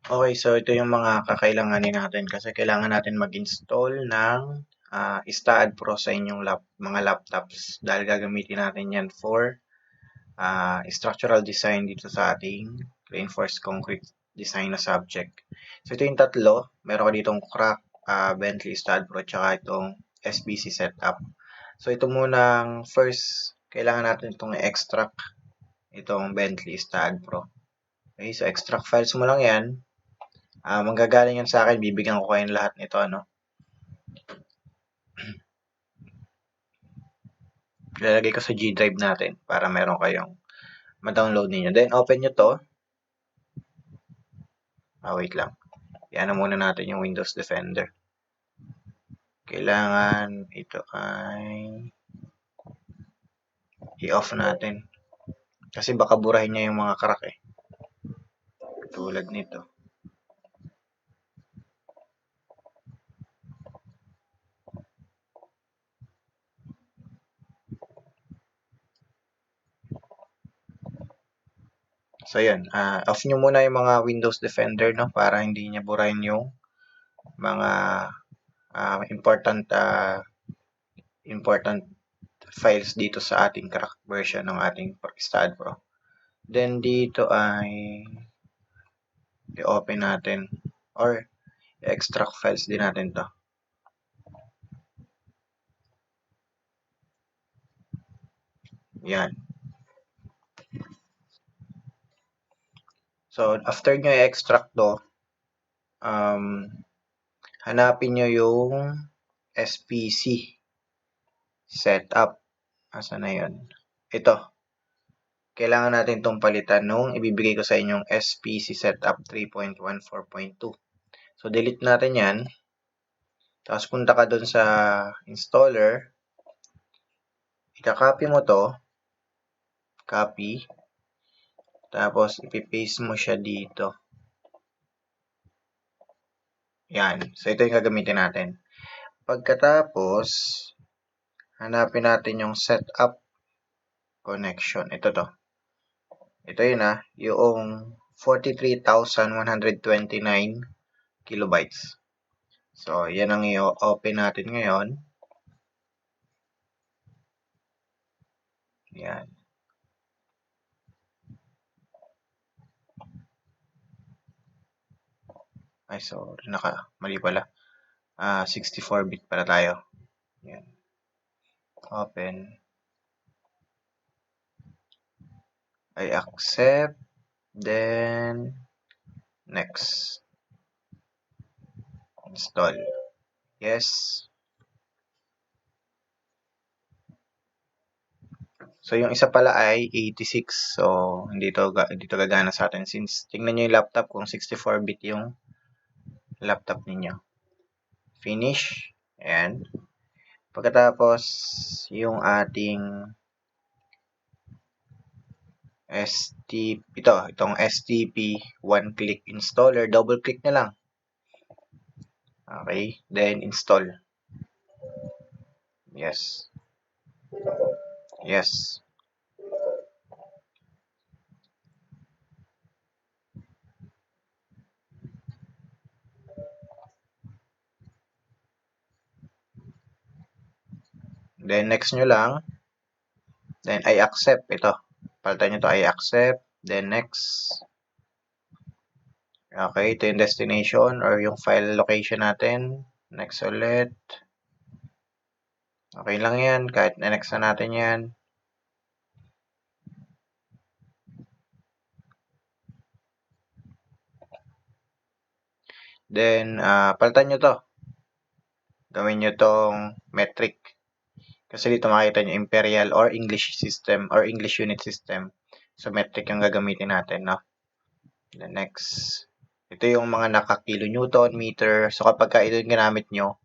Okay, so ito yung mga kakailanganin natin kasi kailangan natin mag-install ng STAAD Pro sa inyong mga laptops dahil gagamitin natin yan for structural design dito sa ating reinforced concrete design na subject. So ito yung tatlo. Meron ka ditong crack, Bentley STAAD Pro, tsaka itong SBC setup. So ito munang first, kailangan natin itong i-extract itong Bentley STAAD Pro. Okay, so extract files mo lang yan. Manggagaling yan sa akin, bibigyan ko kayo lahat nito, ano. Ilalagay ko sa G drive natin para meron kayong ma-download ninyo. Then, open nyo to. Wait lang. Iyan na muna natin yung Windows Defender. Kailangan ito ay i-off natin. Kasi baka burahin niya yung mga crack eh. Tulad nito. So, yun. Off nyo muna yung mga Windows Defender, no? Para hindi niya burahin yung mga important files dito sa ating crack version ng ating STAAD Pro. Then, dito ay i-open natin or i-extract files din natin to. Yan. So, after nyo i-extract to, hanapin nyo yung SPC setup. Asa na yun? Ito. Kailangan natin itong palitan nung ibibigay ko sa inyong SPC setup 3.14.2. So, delete natin yan. Tapos, punta ka dun sa installer. Ika-copy mo to. Copy. Tapos, ipipaste mo siya dito. Yan. So, ito yung gagamitin natin. Pagkatapos, hanapin natin yung setup connection. Ito to. Ito yun yung 43,129 kilobytes. So, yan ang i-open natin ngayon. Yan. Ay, sorry. Mali pala. 64-bit para tayo. Yan. Open. I accept. Then, next. Install. Yes. So, yung isa pala ay 86. So, hindi to gagana sa atin since tingnan nyo yung laptop kung 64-bit yung laptop ninyo. Finish. Ayan. Pagkatapos, yung ating itong STP one-click installer, double-click na lang. Okay. Then, install. Yes. Yes. Then, next nyo lang. Then, I accept. Ito. Palitan nyo to, I accept. Then, next. Okay. Ito yung destination or yung file location natin. Next ulit. Okay lang yan. Kahit na-next na natin yan. Then, palitan nyo to. Gawin nyo tong metric. Kasi dito makita nyo imperial or English system or English unit system. So, metric yung gagamitin natin, no? The next. Ito yung mga naka-kilonewton, meter. So, kapag ito yung ginamit nyo,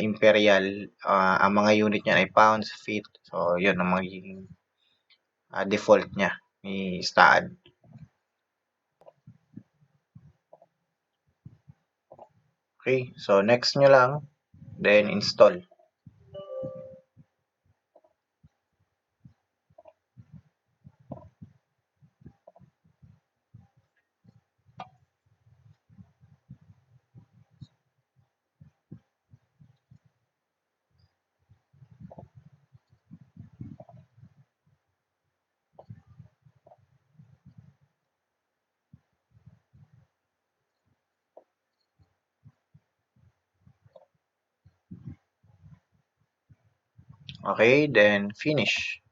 imperial, ang mga unit niya ay pounds, feet. So, yun ang magiging default niya ni STAAD. Okay, so next nyo lang, then install. Okay, then finish.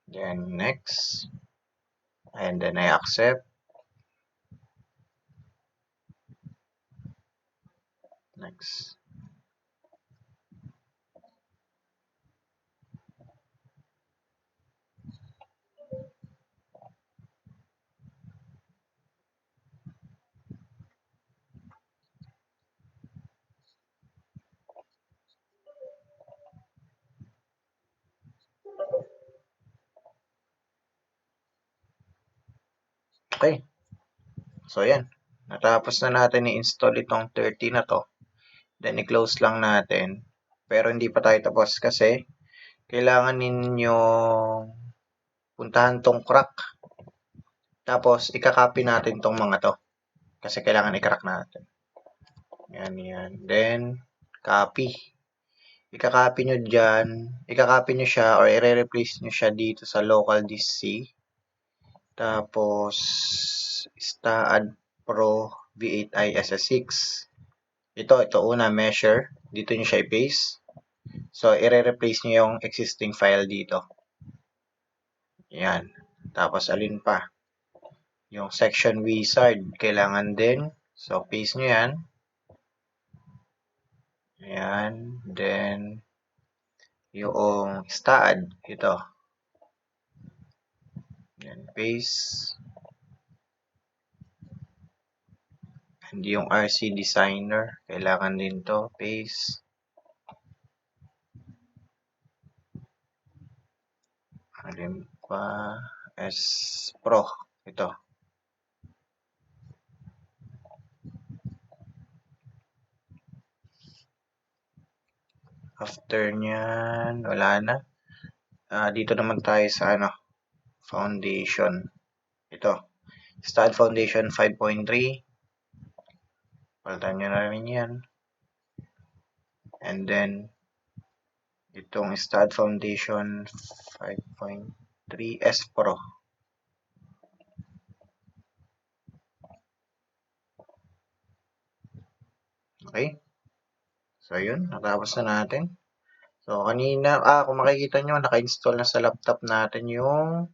Then next. And then I accept. Next. Okay. So, yan. Natapos na natin i-install itong 30 na to. Then, i-close lang natin. Pero hindi pa tayo tapos kasi kailangan ninyo puntahan tong crack. Tapos, ikakopy natin tong mga to. Kasi kailangan i-crack natin. Yan, yan. Then, copy. Ikakopy nyo dyan. Ikakopy nyo siya or i-replace nyo siya dito sa local disk C. Tapos, STAAD Pro V8i SS6. Ito una, measure. Dito nyo siya i-paste. So, i-replace nyo yung existing file dito. Yan. Tapos, alin pa? Yung section wizard. Kailangan din. So, paste nyo yan. Ayan. Then, yung STAAD. Ito. Yan. Paste. And yung RC Designer. Kailangan din to. Paste. Alin pa? S Pro. Ito. After nyan, wala na. Dito naman tayo sa foundation. Ito. STAAD Foundation 5.3. Palitan nyo na rin yan. And then, itong STAAD Foundation 5.3 S Pro. Okay? So, yun. Natapos na natin. So, kanina, kung makikita nyo, naka-install na sa laptop natin yung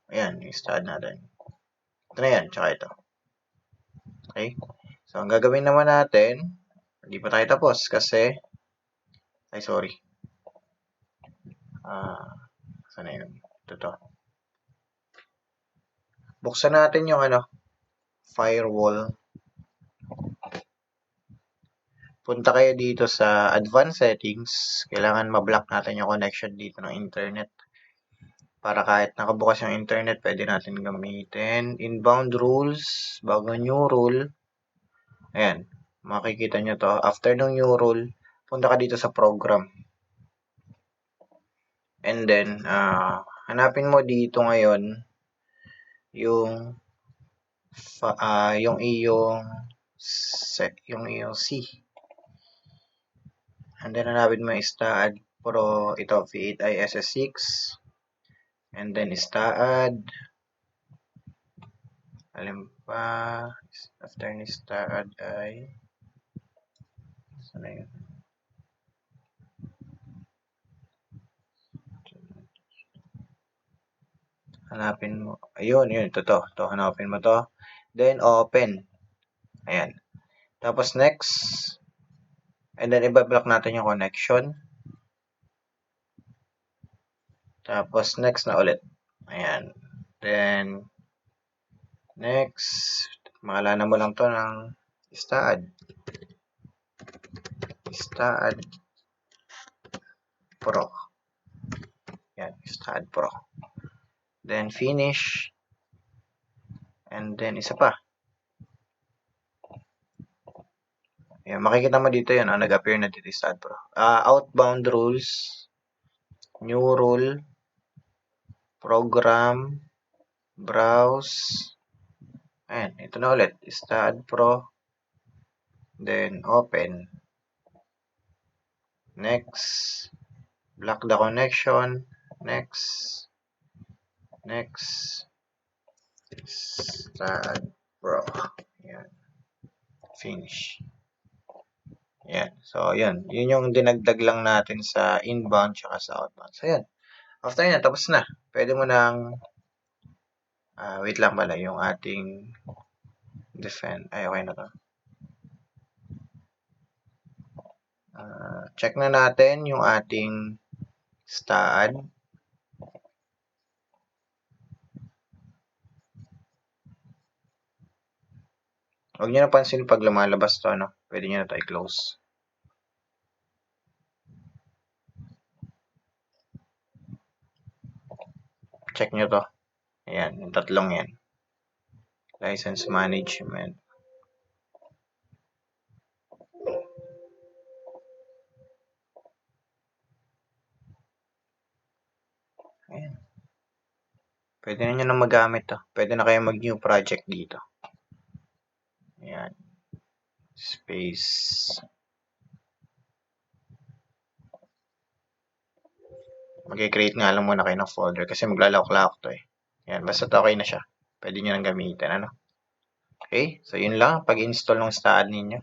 ayan, yung STAAD natin. Ito na yan, tsaka ito. Okay? So, ang gagawin naman natin, hindi pa tayo tapos kasi, ay sorry. Saan na yun? Ito. Buksan natin yung firewall. Punta kayo dito sa advanced settings. Kailangan ma-block natin yung connection dito ng internet. Para kahit nakabukas yung internet, pwede natin gamitin. Inbound rules, bago new rule. Ayan, makikita nyo to. After ng new rule, punta ka dito sa program. And then, hanapin mo dito ngayon yung iyong C. And then, hanapin mo yung STAAD Pro, ito, V8i SS6. And then, STAAD. Alam pa, after ni STAAD ay, saan na yun? Hanapin mo. Ayun, yun. Ito. Hanapin mo to. Then, open. Ayan. Tapos, next. And then, ibablock natin yung connection. Tapos, next na ulit. Ayan. Then, next. Makalanan mo lang to ng STAAD. STAAD Pro. Ayan. STAAD Pro. Then, finish. And then, isa pa. Ayan, makikita mo dito yun. Nag-appear na dito STAAD Pro. Outbound rules. New rule. Program. Browse. Ayan, ito na ulit. STAAD Pro. Then, open. Next. Block the connection. Next. Next. Stad Pro. Yan. Finish. Yan. So, yun. Yun yung dinagdag lang natin sa inbound tsaka sa outbound. So, yan. After yan, tapos na. Pwede mo nang wait lang pala yung ating defend. Ay, okay na to. Check na natin yung ating stud. Huwag nyo napansin pag lumalabas to, no? Pwede nyo na to i-close. Check nyo to. Ayan, yung tatlong yan. License management. Ayan. Pwede na nyo na magamit to. Pwede na kayo mag-new project dito. Ayan. Space. Mag-create nga lang muna kayo ng folder kasi maglalawak-lawak to eh. Ayan, basta okay na siya. Pwede nyo nang gamitin, ano? Okay? So, yun lang. Pag-install ng stud ninyo.